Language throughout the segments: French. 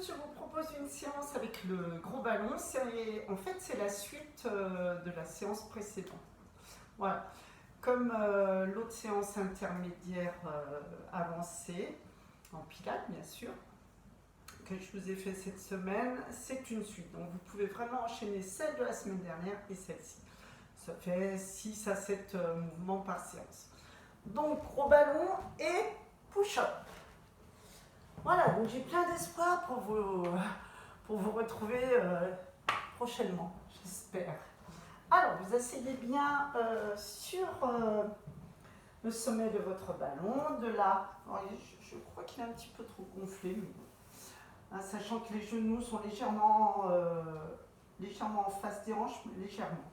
tous, je vous propose une séance avec le gros ballon. En fait, c'est la suite de la séance précédente. Voilà. Comme l'autre séance intermédiaire avancée, en pilates bien sûr, que je vous ai fait cette semaine, c'est une suite. Donc vous pouvez vraiment enchaîner celle de la semaine dernière et celle-ci. Ça fait 6 à 7 mouvements par séance. Donc gros ballon et push-up. Voilà, donc j'ai plein d'espoir pour vous retrouver prochainement, j'espère. Alors, vous asseyez bien sur le sommet de votre ballon. De là, je crois qu'il est un petit peu trop gonflé, mais bon. Sachant que les genoux sont légèrement en face des hanches, mais légèrement.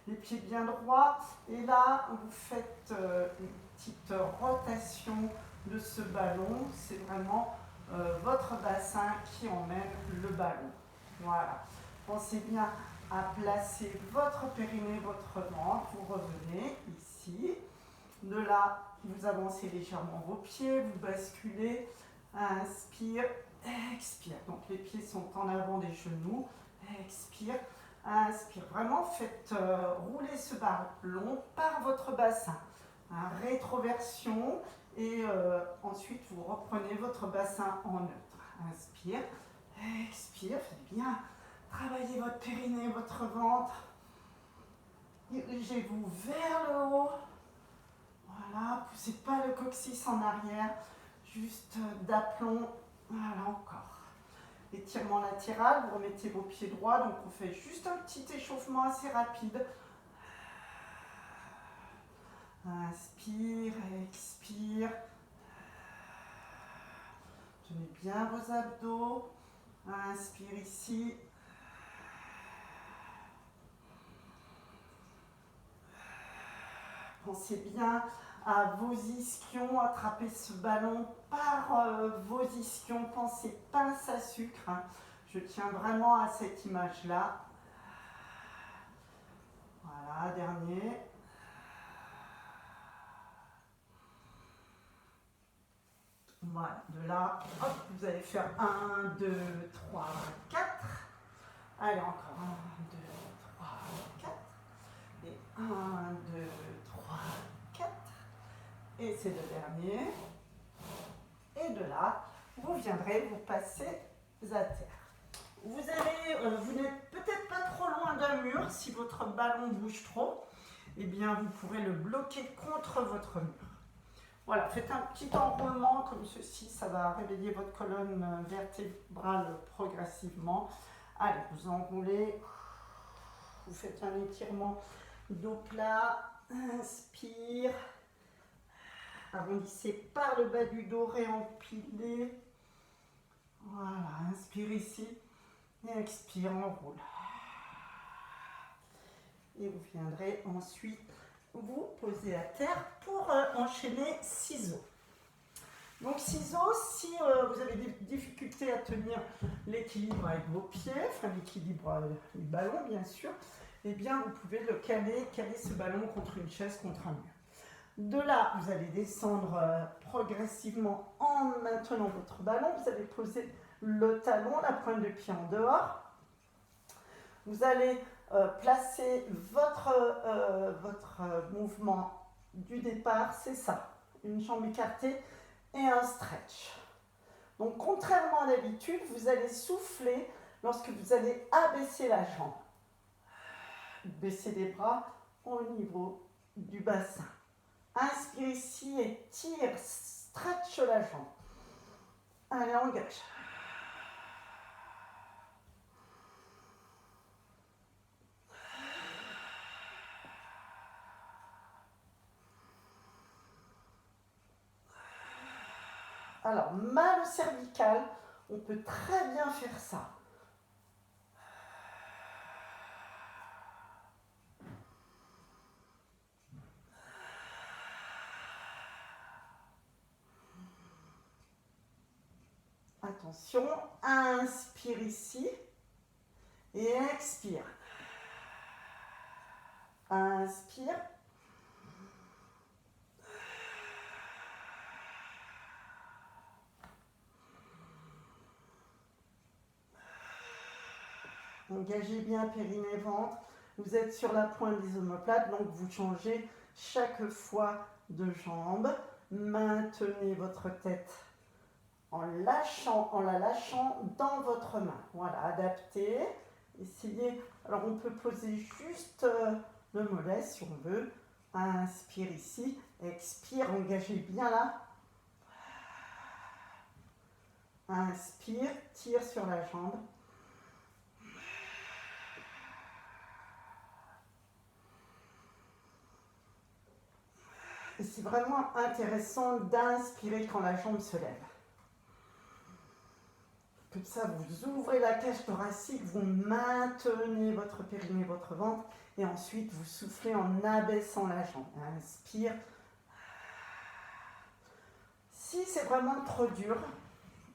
Les pieds bien droits. Et là, vous faites une petite rotation de ce ballon. C'est vraiment votre bassin qui emmène le ballon. Voilà. Pensez bien à placer votre périnée, votre ventre. Vous revenez ici. De là, vous avancez légèrement vos pieds, vous basculez. Inspire, expire. Donc les pieds sont en avant des genoux. Expire, inspire. Vraiment, faites rouler ce ballon par votre bassin. Rétroversion. Et ensuite, vous reprenez votre bassin en neutre. Inspire, expire, faites bien travailler votre périnée, votre ventre. Dirigez-vous vers le haut. Voilà, poussez pas le coccyx en arrière, juste d'aplomb. Voilà, encore. Étirement latéral, vous remettez vos pieds droits, donc on fait juste un petit échauffement assez rapide. Inspire, expire. Tenez bien vos abdos. Inspire ici. Pensez bien à vos ischions, attrapez ce ballon par vos ischions. Pensez pince à sucre. Je tiens vraiment à cette image-là. Voilà, dernier. Voilà, de là, hop, vous allez faire 1, 2, 3, 4. Allez, encore 1, 2, 3, 4. Et 1, 2, 3, 4. Et c'est le dernier. Et de là, vous viendrez vous passer à terre. Vous n'êtes peut-être pas trop loin d'un mur. Si votre ballon bouge trop, eh bien vous pourrez le bloquer contre votre mur. Voilà, faites un petit enroulement comme ceci, ça va réveiller votre colonne vertébrale progressivement. Allez, vous enroulez, vous faites un étirement dos plat, inspire, arrondissez par le bas du dos, réempilez. Voilà, inspire ici et expire, enroule. Et vous viendrez ensuite vous poser à terre pour enchaîner ciseaux. Donc ciseaux, si vous avez des difficultés à tenir l'équilibre avec vos pieds, enfin l'équilibre du ballon bien sûr, eh bien vous pouvez le caler ce ballon contre une chaise, contre un mur. De là, vous allez descendre progressivement en maintenant votre ballon. Vous allez poser le talon, la pointe de pied en dehors. Vous allez placer votre mouvement du départ, c'est ça. Une jambe écartée et un stretch. Donc, contrairement à d'habitude, vous allez souffler lorsque vous allez abaisser la jambe. Baissez les bras au niveau du bassin. Inspire ici et tire, stretch la jambe. Allez, engage. Alors, mal au cervical, on peut très bien faire ça. Attention, inspire ici et expire. Inspire. Engagez bien périnée, ventre. Vous êtes sur la pointe des omoplates, donc vous changez chaque fois de jambe. Maintenez votre tête en la lâchant dans votre main. Voilà, adaptez. Essayez. Alors on peut poser juste le mollet si on veut. Inspire ici. Expire, engagez bien là. Inspire, tire sur la jambe. Et c'est vraiment intéressant d'inspirer quand la jambe se lève. Comme ça, vous ouvrez la cage thoracique, vous maintenez votre périnée, votre ventre, et ensuite vous soufflez en abaissant la jambe. Inspire. Si c'est vraiment trop dur,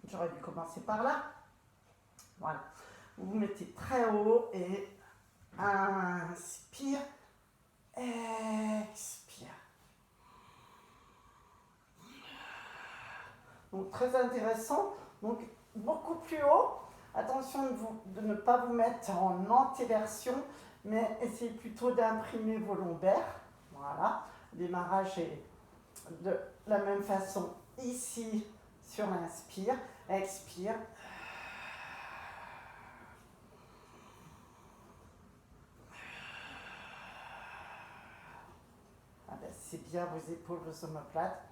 j'aurais dû commencer par là. Voilà. Vous vous mettez très haut et inspire, expire. Donc très intéressant. Donc beaucoup plus haut. Attention de ne pas vous mettre en antéversion, mais essayez plutôt d'imprimer vos lombaires. Voilà. Le démarrage est de la même façon ici sur l'inspire. Expire. Abaissez bien vos épaules, vos omoplates.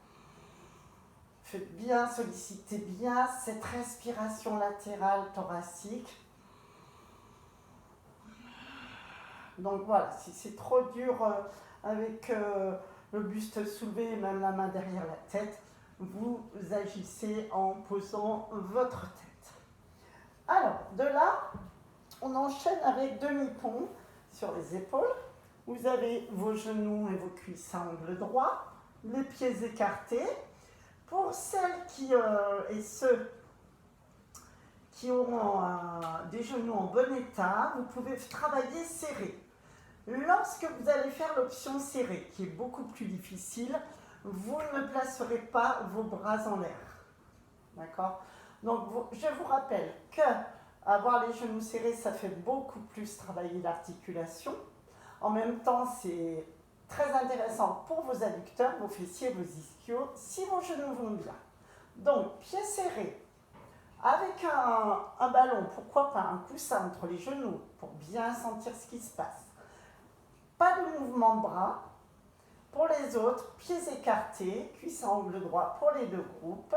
Faites bien, sollicitez bien cette respiration latérale thoracique. Donc voilà, si c'est trop dur avec le buste soulevé et même la main derrière la tête, vous agissez en posant votre tête. Alors, de là, on enchaîne avec demi-pont sur les épaules. Vous avez vos genoux et vos cuisses à angle droit, les pieds écartés. Pour celles et ceux qui auront des genoux en bon état, vous pouvez travailler serré. Lorsque vous allez faire l'option serrée, qui est beaucoup plus difficile, vous ne placerez pas vos bras en l'air. D'accord? Donc, je vous rappelle que avoir les genoux serrés, ça fait beaucoup plus travailler l'articulation. En même temps, c'est très intéressant pour vos adducteurs, vos fessiers, vos ischios, si vos genoux vont bien. Donc, pieds serrés, avec un ballon, pourquoi pas un coussin entre les genoux, pour bien sentir ce qui se passe. Pas de mouvement de bras. Pour les autres, pieds écartés, cuisses à angle droit pour les deux groupes.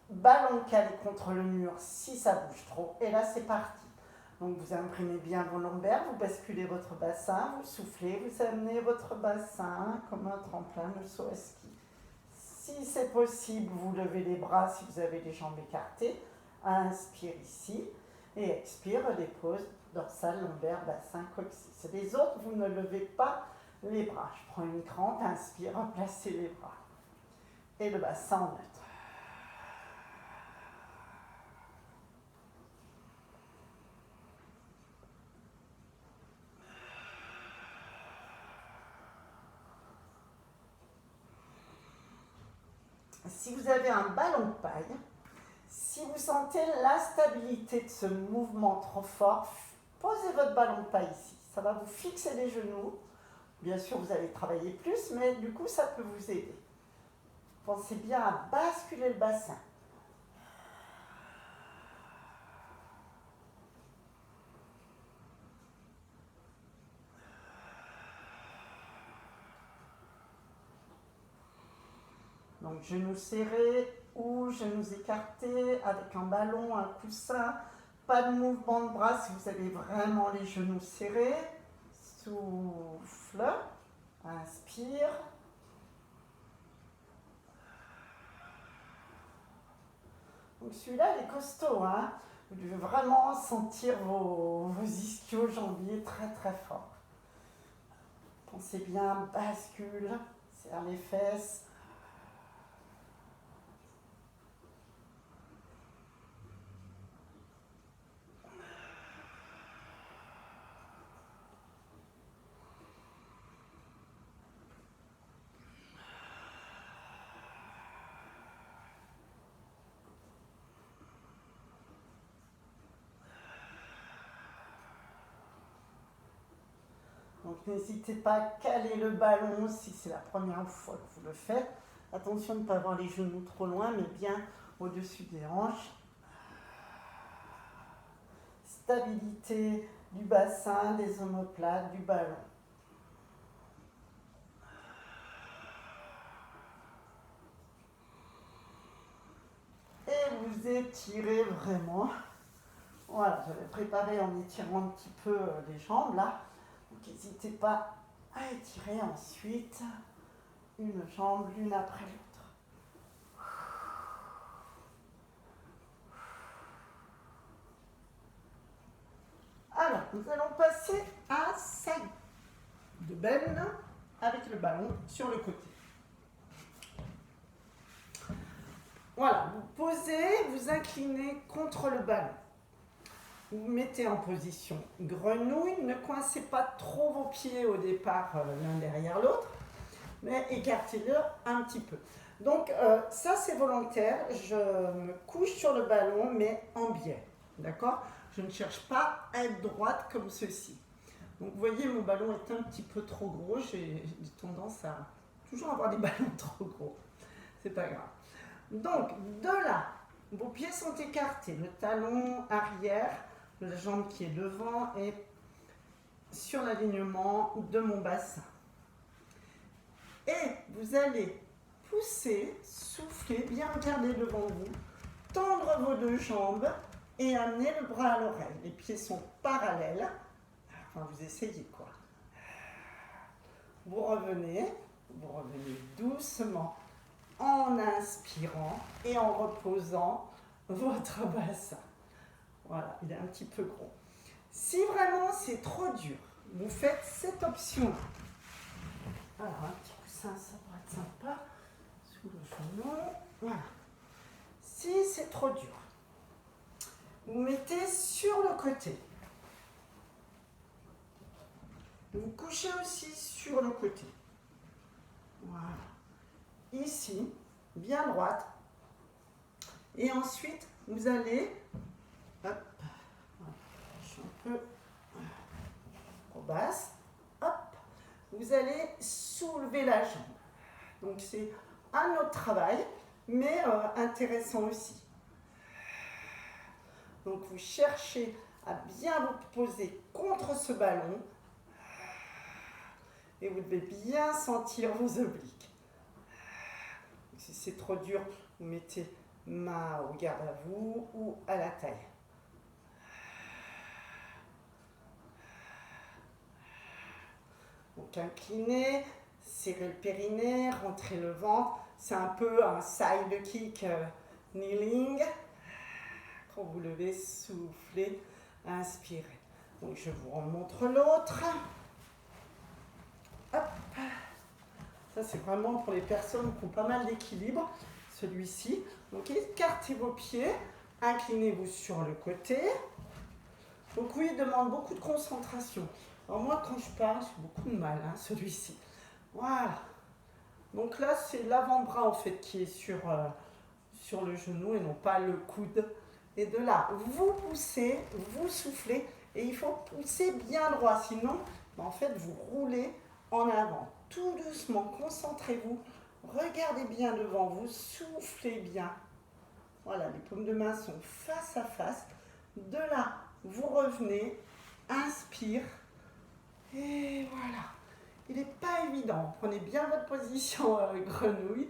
Ballon calé contre le mur si ça bouge trop. Et là, c'est parti. Donc, vous imprimez bien vos lombaires, vous basculez votre bassin, vous soufflez, vous amenez votre bassin comme un tremplin, le saut à ski. Si c'est possible, vous levez les bras si vous avez les jambes écartées. Inspire ici et expire, dépose, dorsale, lombaire, bassin, coccyx. Les autres, vous ne levez pas les bras. Je prends une crampe, inspire, placez les bras. Et le bassin en neutre. Si vous avez un ballon de paille, si vous sentez l'instabilité de ce mouvement trop fort, posez votre ballon de paille ici. Ça va vous fixer les genoux. Bien sûr, vous allez travailler plus, mais du coup, ça peut vous aider. Pensez bien à basculer le bassin. Donc, genoux serrés ou genoux écartés avec un ballon, un coussin. Pas de mouvement de bras si vous avez vraiment les genoux serrés. Souffle. Inspire. Donc celui-là, il est costaud. Hein, vous devez vraiment sentir vos ischio-jambiers très très fort. Pensez bien, bascule, serre les fesses. Donc n'hésitez pas à caler le ballon si c'est la première fois que vous le faites. Attention de ne pas avoir les genoux trop loin, mais bien au-dessus des hanches. Stabilité du bassin, des omoplates, du ballon. Et vous étirez vraiment. Voilà, j'avais préparé en étirant un petit peu les jambes là. Donc n'hésitez pas à étirer ensuite une jambe l'une après l'autre. Alors, nous allons passer à side de bend avec le ballon sur le côté. Voilà, vous posez, vous inclinez contre le ballon. Vous vous mettez en position grenouille, ne coincez pas trop vos pieds au départ l'un derrière l'autre, mais écartez-le un petit peu. Donc ça c'est volontaire, je me couche sur le ballon mais en biais, d'accord? Je ne cherche pas à être droite comme ceci. Donc vous voyez mon ballon est un petit peu trop gros, j'ai tendance à toujours avoir des ballons trop gros, c'est pas grave. Donc de là, vos pieds sont écartés, le talon arrière, la jambe qui est devant est sur l'alignement de mon bassin. Et vous allez pousser, souffler, bien regarder devant vous, tendre vos deux jambes et amener le bras à l'oreille. Les pieds sont parallèles. Enfin, vous essayez quoi. Vous revenez doucement en inspirant et en reposant votre bassin. Voilà, il est un petit peu gros. Si vraiment c'est trop dur, vous faites cette option. Alors, un petit coussin, ça pourrait être sympa. Sous le genou. Voilà. Si c'est trop dur, vous mettez sur le côté. Vous couchez aussi sur le côté. Voilà. Ici, bien droite. Et ensuite, vous allez... Hop. Je suis un peu trop basse. Hop. Vous allez soulever la jambe. Donc c'est un autre travail, mais intéressant aussi. Donc vous cherchez à bien vous poser contre ce ballon et vous devez bien sentir vos obliques. Si c'est trop dur, vous mettez main au garde à vous ou à la taille. Donc inclinez, serrez le périnée, rentrez le ventre. C'est un peu un side kick kneeling. Quand vous levez, soufflez, inspirez. Donc je vous remontre l'autre. Hop. Ça c'est vraiment pour les personnes qui ont pas mal d'équilibre. Celui-ci. Donc écartez vos pieds, inclinez-vous sur le côté. Donc oui, il demande beaucoup de concentration. Alors moi quand je parle, j'ai beaucoup de mal, celui-ci. Voilà. Donc là c'est l'avant-bras en fait qui est sur le genou et non pas le coude. Et de là, vous poussez, vous soufflez et il faut pousser bien droit, sinon en fait vous roulez en avant. Tout doucement, concentrez-vous, regardez bien devant vous, soufflez bien. Voilà, les paumes de main sont face à face. De là, vous revenez, inspire et voilà. Il n'est pas évident, prenez bien votre position grenouille.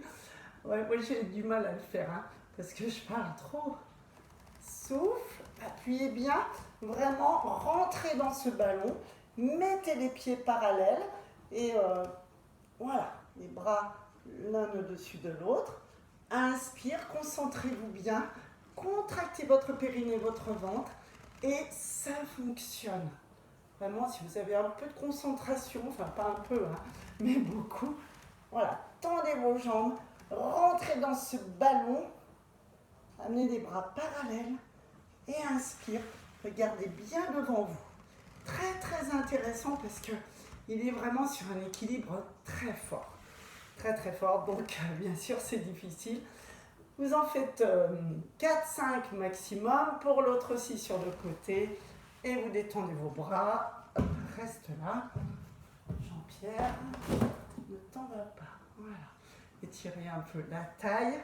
Ouais, moi j'ai du mal à le faire parce que je parle trop. Souffle, appuyez bien, vraiment rentrez dans ce ballon, mettez les pieds parallèles et voilà, les bras l'un au-dessus de l'autre. Inspire, concentrez-vous bien, contractez votre périnée, votre ventre et ça fonctionne. Vraiment, si vous avez un peu de concentration, enfin pas un peu, mais beaucoup, voilà, tendez vos jambes, rentrez dans ce ballon, amenez les bras parallèles et inspire, regardez bien devant vous. Très très intéressant parce que il est vraiment sur un équilibre très fort. Très très fort, donc bien sûr c'est difficile. Vous en faites 4-5 maximum, pour l'autre aussi sur le côté. Et vous détendez vos bras, reste là. paupières. Ne t'en va pas. Voilà. Étirez un peu la taille.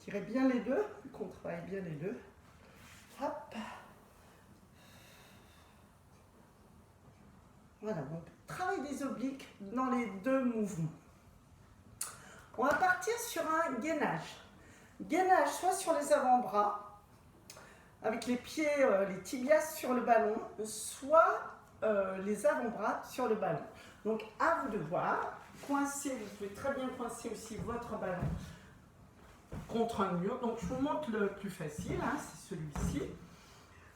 Tirez bien les deux, qu'on travaille bien les deux. Hop. Voilà, donc travail des obliques dans les deux mouvements. On va partir sur un gainage. Gainage soit sur les avant-bras, avec les pieds, les tibias sur le ballon, soit les avant-bras sur le ballon. Donc à vous de voir, coincer, vous pouvez très bien coincer aussi votre ballon contre un mur. Donc je vous montre le plus facile, hein, c'est celui-ci.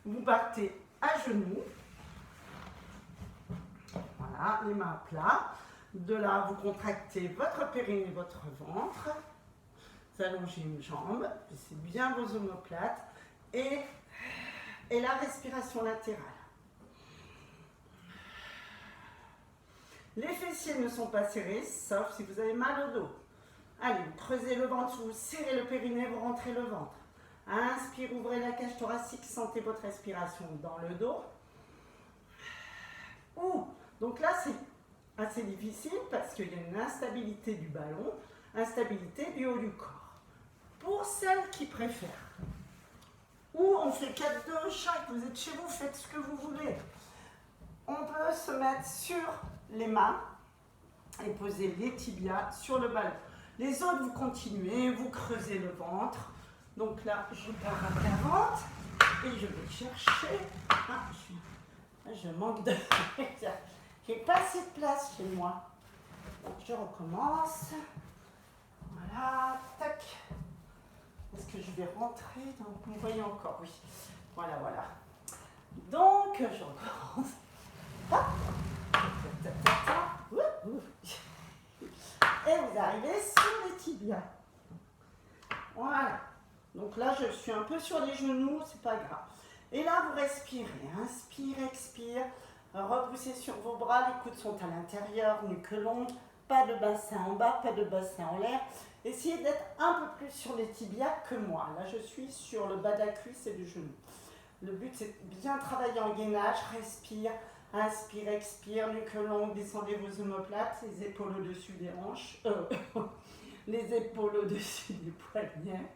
Vous partez à genoux. Voilà, les mains à plat. De là, vous contractez votre périnée, votre ventre. Vous allongez une jambe, c'est bien vos omoplates. Et la respiration latérale. Les fessiers ne sont pas serrés, sauf si vous avez mal au dos. Allez, vous creusez le ventre, vous serrez le périnée, vous rentrez le ventre. Inspire, ouvrez la cage thoracique, sentez votre respiration dans le dos. Donc là, c'est assez difficile parce qu'il y a une instabilité du ballon, instabilité du haut du corps. Pour celles qui préfèrent, ou on fait 4-2 chaque, vous êtes chez vous, faites ce que vous voulez. On peut se mettre sur les mains et poser les tibias sur le ballon. Les autres, vous continuez, vous creusez le ventre. Donc là, je pars à 40 et je vais chercher. Je manque de... J'ai pas assez de place chez moi. Donc je recommence. Voilà, tac. Est-ce que je vais rentrer dans... Vous voyez encore, oui. Voilà, voilà. Donc, je recommence. Hop. Et vous arrivez sur les tibias. Voilà. Donc là, je suis un peu sur les genoux, c'est pas grave. Et là, vous respirez. Inspire, expire. Repoussez sur vos bras, les coudes sont à l'intérieur, nuque longue. Pas de bassin en bas, pas de bassin en l'air. Essayez d'être un peu plus sur les tibias que moi. Là, je suis sur le bas de la cuisse et du genou. Le but, c'est de bien travailler en gainage. Respire, inspire, expire, nuque longue. Descendez vos omoplates, les épaules au-dessus des hanches. Les épaules au-dessus des poignets.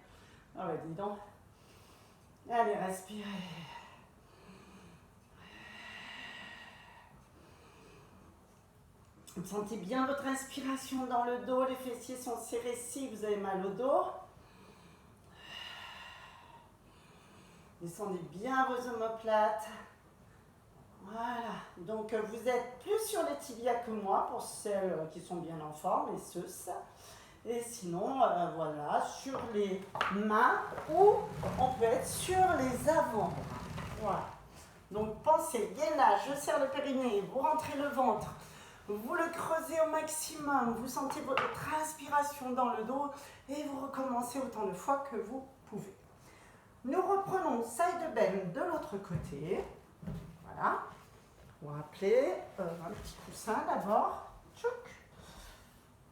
Ah ouais, dis donc. Allez, respirez. Vous sentez bien votre inspiration dans le dos, les fessiers sont serrés si vous avez mal au dos. Descendez bien vos omoplates. Voilà, donc vous êtes plus sur les tibias que moi pour celles qui sont bien en forme, et ceux. Et sinon, voilà, sur les mains ou on peut être sur les avant. Voilà. Donc pensez, gainage, je serre le périnée, vous rentrez le ventre. Vous le creusez au maximum, vous sentez votre inspiration dans le dos et vous recommencez autant de fois que vous pouvez. Nous reprenons side bend de l'autre côté. Voilà. Vous rappelez un petit coussin d'abord.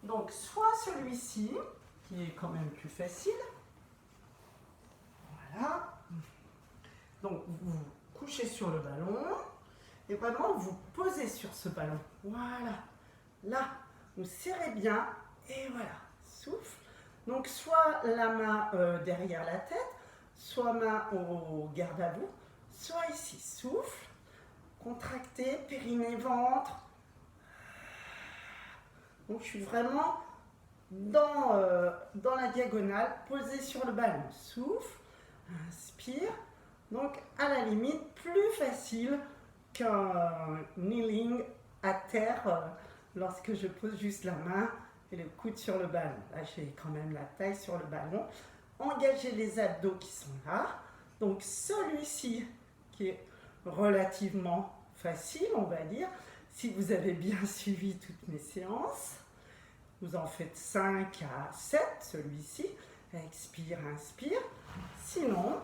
Donc soit celui-ci, qui est quand même plus facile. Voilà. Donc vous vous couchez sur le ballon. Et vraiment, vous posez sur ce ballon. Voilà. Là, vous serrez bien. Et voilà. Souffle. Donc, soit la main derrière la tête, soit main au garde à vous, soit ici. Souffle. Contractez, périnée, ventre. Donc, je suis vraiment dans la diagonale, posée sur le ballon. Souffle. Inspire. Donc, à la limite, plus facile qu'un kneeling à terre lorsque je pose juste la main et le coude sur le ballon. Là, j'ai quand même la taille sur le ballon. Engagez les abdos qui sont là. Donc, celui-ci qui est relativement facile, on va dire. Si vous avez bien suivi toutes mes séances, vous en faites 5 à 7, celui-ci. Expire, inspire. Sinon,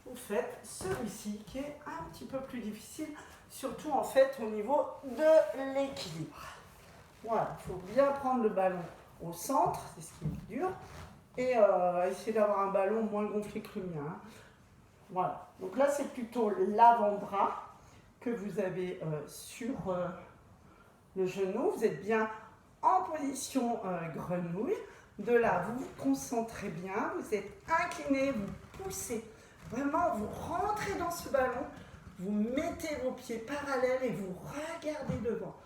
vous faites celui-ci qui est un petit peu plus difficile, surtout en fait au niveau de l'équilibre. Voilà, il faut bien prendre le ballon au centre, c'est ce qui est dur, et essayer d'avoir un ballon moins gonflé que le mien. Voilà. Donc là, c'est plutôt l'avant-bras que vous avez sur le genou. Vous êtes bien en position grenouille. De là, vous vous concentrez bien. Vous êtes incliné, vous poussez. Vraiment, vous rentrez dans ce ballon. Vous mettez vos pieds parallèles et vous regardez devant.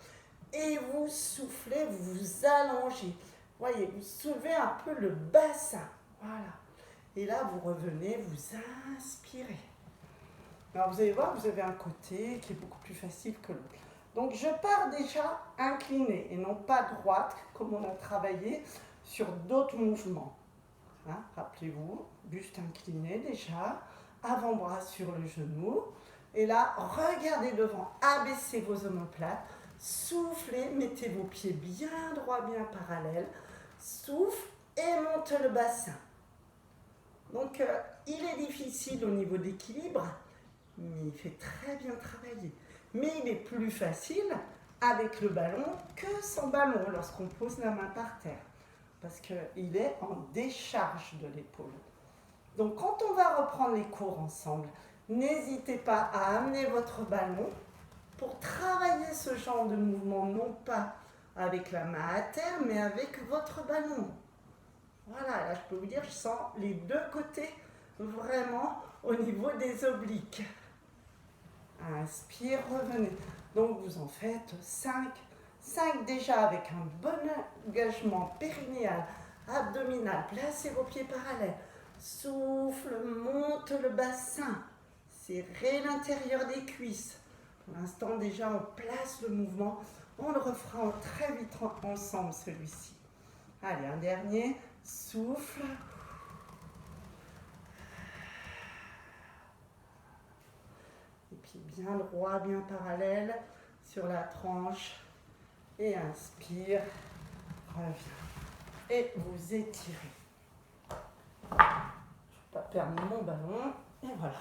Et vous soufflez, vous vous allongez. Voyez, vous soulevez un peu le bassin. Voilà. Et là, vous revenez, vous inspirez. Alors, vous allez voir, vous avez un côté qui est beaucoup plus facile que l'autre. Donc, je pars déjà inclinée et non pas droite, comme on a travaillé sur d'autres mouvements. Hein, rappelez-vous, buste incliné déjà, avant-bras sur le genou. Et là, regardez devant, abaissez vos omoplates, soufflez, mettez vos pieds bien droits, bien parallèles. Souffle et monte le bassin. Donc, il est difficile au niveau d'équilibre, mais il fait très bien travailler. Mais il est plus facile avec le ballon que sans ballon lorsqu'on pose la main par terre. Parce qu'il est en décharge de l'épaule. Donc, quand on va reprendre les cours ensemble, n'hésitez pas à amener votre ballon pour travailler ce genre de mouvement, non pas avec la main à terre, mais avec votre ballon. Voilà, là je peux vous dire, je sens les deux côtés vraiment au niveau des obliques. Inspire, revenez. Donc vous en faites 5. 5 déjà avec un bon engagement périnéal, abdominal. Placez vos pieds parallèles. Souffle, monte le bassin. Serrez l'intérieur des cuisses. Pour l'instant déjà on place le mouvement. On le refera très vite ensemble celui-ci. Allez, un dernier. Souffle. Et puis bien droit, bien parallèle sur la tranche. Et inspire. Reviens. Et vous étirez. Je ne vais pas perdre mon ballon. Et voilà.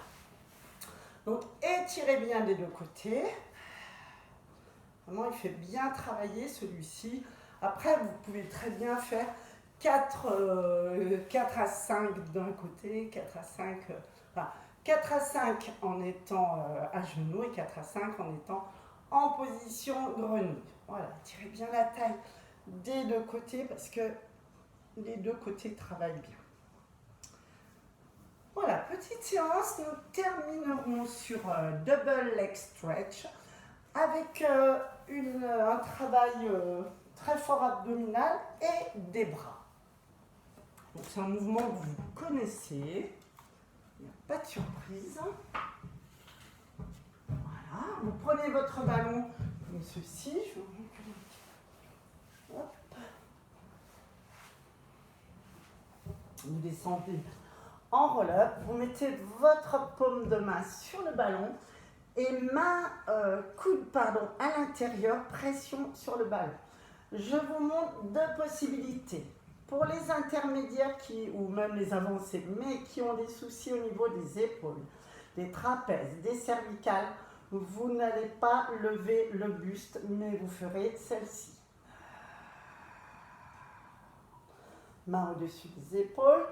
Donc étirez bien des deux côtés. Vraiment, il fait bien travailler celui-ci. Après, vous pouvez très bien faire 4 à 5 d'un côté, 4 à 5, enfin, 4 à 5 en étant à genoux et 4 à 5 en étant en position grenouille. Voilà, tirez bien la taille des deux côtés parce que les deux côtés travaillent bien. Voilà, petite séance, nous terminerons sur double leg stretch avec un travail très fort abdominal et des bras. Donc c'est un mouvement que vous connaissez, il n'y a pas de surprise. Voilà, vous prenez votre ballon comme ceci, je vous recule un petit peu. Hop. Vous descendez en roll-up, vous mettez votre paume de main sur le ballon et coude à l'intérieur, pression sur le ballon. Je vous montre deux possibilités. Pour les intermédiaires ou même les avancés, mais qui ont des soucis au niveau des épaules, des trapèzes, des cervicales, vous n'allez pas lever le buste, mais vous ferez celle-ci. Main au-dessus des épaules.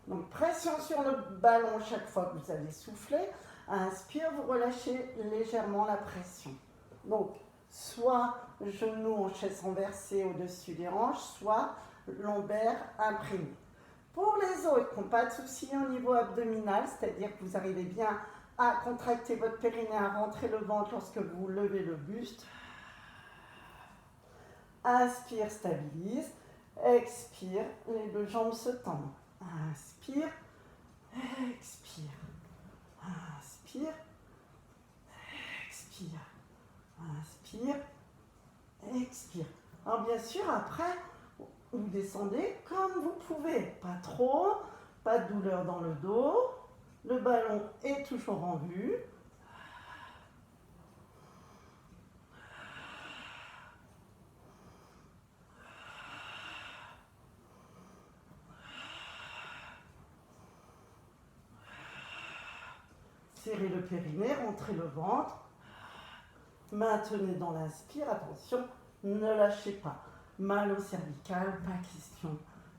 Donc pression sur le ballon chaque fois que vous allez souffler. Inspire, vous relâchez légèrement la pression. Donc soit genou en chaise renversée au-dessus des hanches, soit lombaire imprimé. Pour les autres qui n'ont pas de soucis au niveau abdominal, c'est-à-dire que vous arrivez bien à contracter votre périnée, à rentrer le ventre lorsque vous levez le buste. Inspire, stabilise. Expire, les deux jambes se tendent. Inspire, expire, inspire, expire, inspire, expire. Alors bien sûr, après, vous descendez comme vous pouvez. Pas trop, pas de douleur dans le dos. Le ballon est toujours en vue. Serrez le périnée, rentrez le ventre. Maintenez dans l'inspire, attention, ne lâchez pas. Mal au cervical, pas question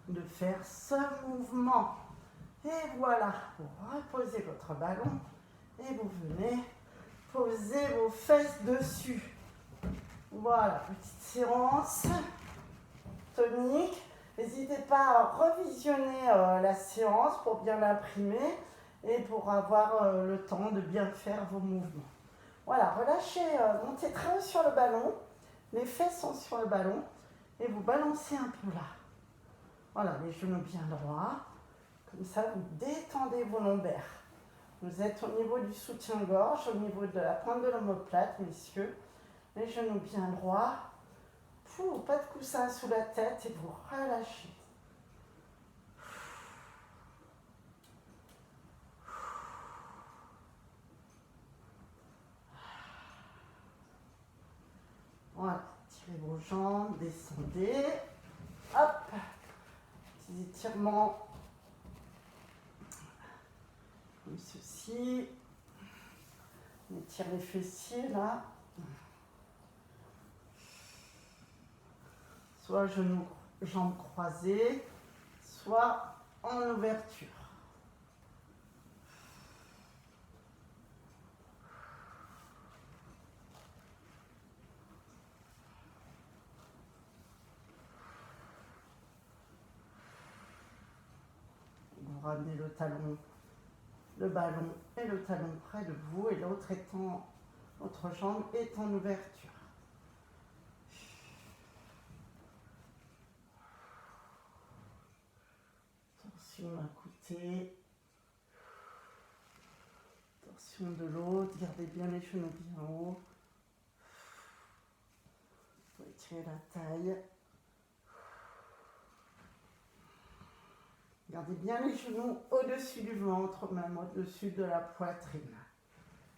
de faire ce mouvement. Et voilà, vous reposez votre ballon et vous venez poser vos fesses dessus. Voilà, petite séance tonique. N'hésitez pas à revisionner la séance pour bien l'imprimer et pour avoir le temps de bien faire vos mouvements. Voilà, relâchez, montez très haut sur le ballon. Les fesses sont sur le ballon et vous balancez un peu là. Voilà, les genoux bien droits. Comme ça, vous détendez vos lombaires. Vous êtes au niveau du soutien-gorge, au niveau de la pointe de l'omoplate, messieurs. Les genoux bien droits. Pas de coussin sous la tête et vous relâchez. Voilà, tirez vos jambes, descendez. Hop, petits étirements comme ceci. On étire les fessiers là. Soit genoux, jambes croisées, soit en ouverture. Vous ramenez le talon, le ballon et le talon près de vous et l'autre étant, votre jambe est en ouverture. Torsion d'un côté, torsion de l'autre, gardez bien les genoux bien haut. Vous étirez la taille. Gardez bien les genoux au-dessus du ventre, même au-dessus de la poitrine.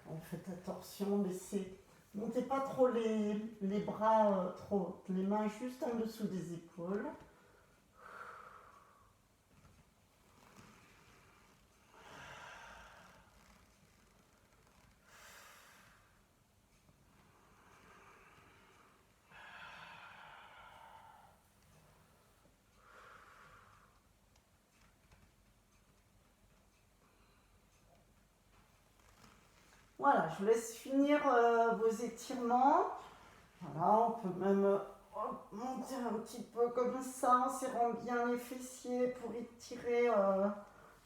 Quand vous faites la torsion, laissez, montez pas trop les bras, trop, les mains juste en dessous des épaules. Voilà, je vous laisse finir vos étirements. Voilà, on peut même monter un petit peu comme ça, en serrant bien les fessiers pour étirer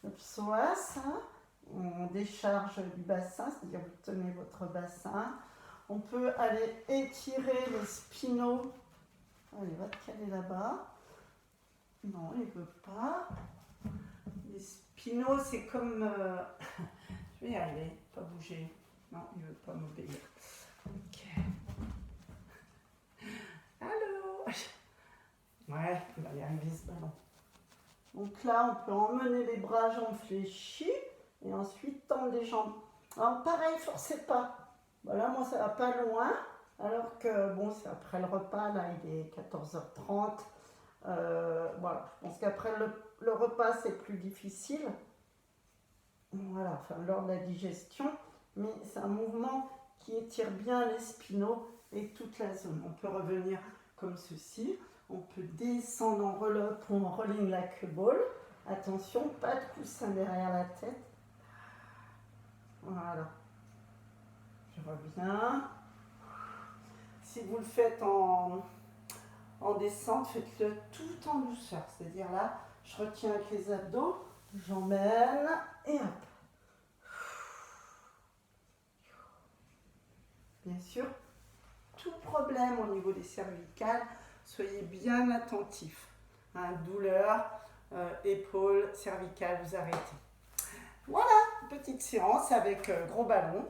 le psoas. Hein. On décharge du bassin, c'est-à-dire vous tenez votre bassin. On peut aller étirer les spinaux. Allez, va te caler là-bas. Non, il ne veut pas. Les spinaux, c'est comme... je vais y aller, pas bouger. Non, il ne veut pas m'obéir. Ok. Allô? Ouais, il va y arriver ce ballon. Donc là, on peut emmener les bras, jambes fléchies et ensuite tendre les jambes. Alors pareil, forcez pas. Voilà, moi ça va pas loin. Alors que bon, c'est après le repas, là il est 14h30. Voilà, je pense qu'après le repas c'est plus difficile. Voilà, enfin lors de la digestion. Mais c'est un mouvement qui étire bien les spinaux et toute la zone. On peut revenir comme ceci. On peut descendre en relope ou en rolling like a ball. Attention, pas de coussin derrière la tête. Voilà. Je reviens. Si vous le faites en descente, faites-le tout en douceur. C'est-à-dire là, je retiens avec les abdos, j'emmène et hop. Bien sûr, tout problème au niveau des cervicales, soyez bien attentifs. Hein, douleur, épaules, cervicales, vous arrêtez. Voilà, petite séance avec gros ballon.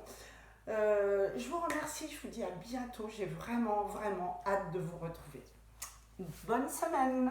Je vous remercie, je vous dis à bientôt. J'ai vraiment hâte de vous retrouver. Bonne semaine!